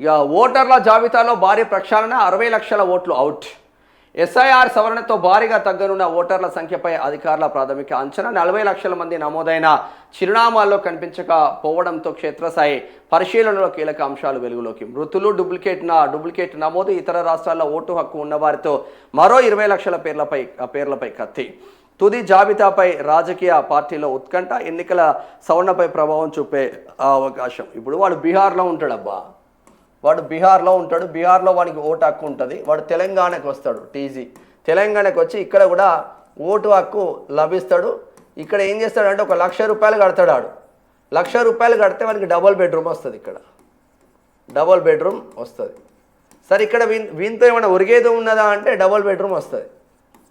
ఇక ఓటర్ల జాబితాలో భారీ ప్రక్షాళన 60 లక్షల ఓట్లు అవుట్. ఎస్ఐఆర్ సవరణతో భారీగా తగ్గనున్న ఓటర్ల సంఖ్యపై అధికారుల ప్రాథమిక అంచనా. 40 లక్షల మంది నమోదైన చిరునామాల్లో కనిపించకపోవడంతో క్షేత్రస్థాయి పరిశీలనలో కీలక అంశాలు వెలుగులోకి. మృతులు, డూప్లికేట్ నమోదు, ఇతర రాష్ట్రాల్లో ఓటు హక్కు ఉన్నవారితో మరో 20 లక్షల పేర్లపై కత్తి. తుది జాబితాపై రాజకీయ పార్టీలో ఉత్కంఠ, ఎన్నికల సవరణపై ప్రభావం చూపే అవకాశం. ఇప్పుడు వాడు బీహార్లో ఉంటాడబ్బా, బీహార్లో వానికి ఓటు హక్కు ఉంటుంది. వాడు తెలంగాణకు వస్తాడు, తెలంగాణకు వచ్చి ఇక్కడ కూడా ఓటు హక్కు లభిస్తాడు. ఇక్కడ ఏం చేస్తాడంటే ఒక ₹1,00,000 కడతాడు. వాడు ₹1,00,000 కడితే వానికి డబుల్ బెడ్రూమ్ వస్తుంది. ఇక్కడ డబుల్ బెడ్రూమ్ వస్తుంది. సరే, ఇక్కడ వీంతో ఏమైనా ఒరిగేది ఉన్నదా అంటే డబుల్ బెడ్రూమ్ వస్తుంది.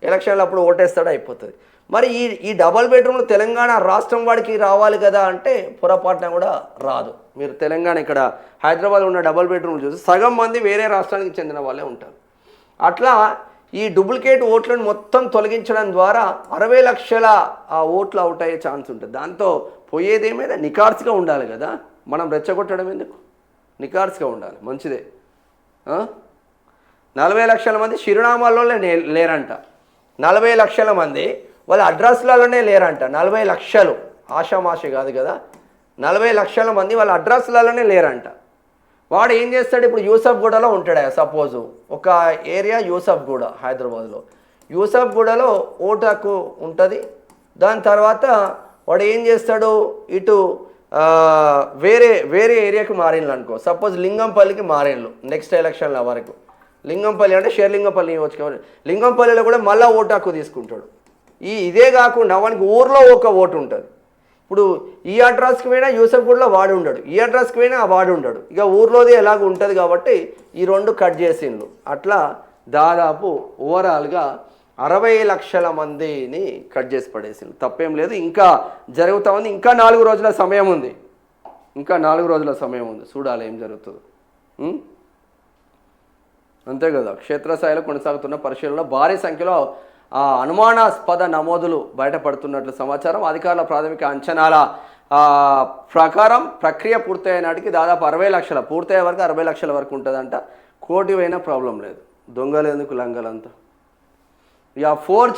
ఎలక్షన్లు అప్పుడు ఓటేస్తాడు, అయిపోతుంది. మరి ఈ డబుల్ బెడ్రూమ్లు తెలంగాణ రాష్ట్రం వాడికి రావాలి కదా అంటే పొరపాటున కూడా రాదు. మీరు తెలంగాణ ఇక్కడ హైదరాబాద్ ఉన్న డబుల్ బెడ్రూమ్లు చూసి సగం మంది వేరే రాష్ట్రానికి చెందిన వాళ్ళే ఉంటారు. అట్లా ఈ డూప్లికేట్ ఓట్లను మొత్తం తొలగించడం ద్వారా 60 లక్షల ఓట్లు అవుట్ అయ్యే ఛాన్స్ ఉంటుంది. దాంతో పోయేదేమైనా నికార్స్గా ఉండాలి కదా, మనం రెచ్చగొట్టడం ఎందుకు? నికార్స్గా ఉండాలి, మంచిదే. 40 లక్షల మంది చిరునామాల్లోనే లేరంట. 40 లక్షల మంది వాళ్ళ అడ్రస్లలోనే లేరంట. 40 లక్షలు ఆషామాషి కాదు కదా, 40 లక్షల మంది వాళ్ళ అడ్రస్లలోనే లేరంట. వాడు ఏం చేస్తాడు? ఇప్పుడు యూసఫ్గూడలో ఉంటాడు. సపోజు ఒక ఏరియా యూసఫ్గూడ, హైదరాబాద్లో యూసఫ్గూడలో ఓటు హక్కు ఉంటుంది. దాని తర్వాత వాడు ఏం చేస్తాడు? ఇటు వేరే ఏరియాకి మారిన్లు అనుకో. సపోజ్ లింగంపల్లికి మారిన్లు నెక్స్ట్ ఎలక్షన్ల వరకు. లింగంపల్లి అంటే షేర్లింగంపల్లి నియోజకవర్గం, లింగంపల్లిలో కూడా మళ్ళీ ఓటు హక్కు తీసుకుంటాడు. ఇదే కాకుండా వానికి ఊర్లో ఒక ఓటు ఉంటుంది. ఇప్పుడు ఈ అడ్రస్కి పోయినా యూసఫ్గూడలో వాడు ఉండడు, ఈ అడ్రస్కి పోయినా వాడు ఉండడు. ఇక ఊర్లోది ఎలాగ ఉంటుంది కాబట్టి ఈ రెండు కట్ చేసిండ్రు. అట్లా దాదాపు ఓవరాల్గా 60 లక్షల మందిని కట్ చేసి పడేసిండ్రు. తప్పేం లేదు, ఇంకా జరుగుతూ ఉంది. ఇంకా 4 రోజుల సమయం ఉంది. చూడాలి ఏం జరుగుతుందో. అంతే కదా. క్షేత్రస్థాయిలో కొనసాగుతున్న పరిశీలనలో భారీ సంఖ్యలో అనుమానాస్పద నమోదులు బయటపడుతున్నట్లు సమాచారం. అధికారుల ప్రాథమిక అంచనాల ప్రకారం ప్రక్రియ పూర్తయ్యే నాటికి దాదాపు 60 లక్షల, పూర్తయ్యే వరకు 60 లక్షల వరకు ఉంటుందంట. కోటి పోయినా ప్రాబ్లం లేదు. దొంగలు ఎందుకు లంగలంతా. ఇక 4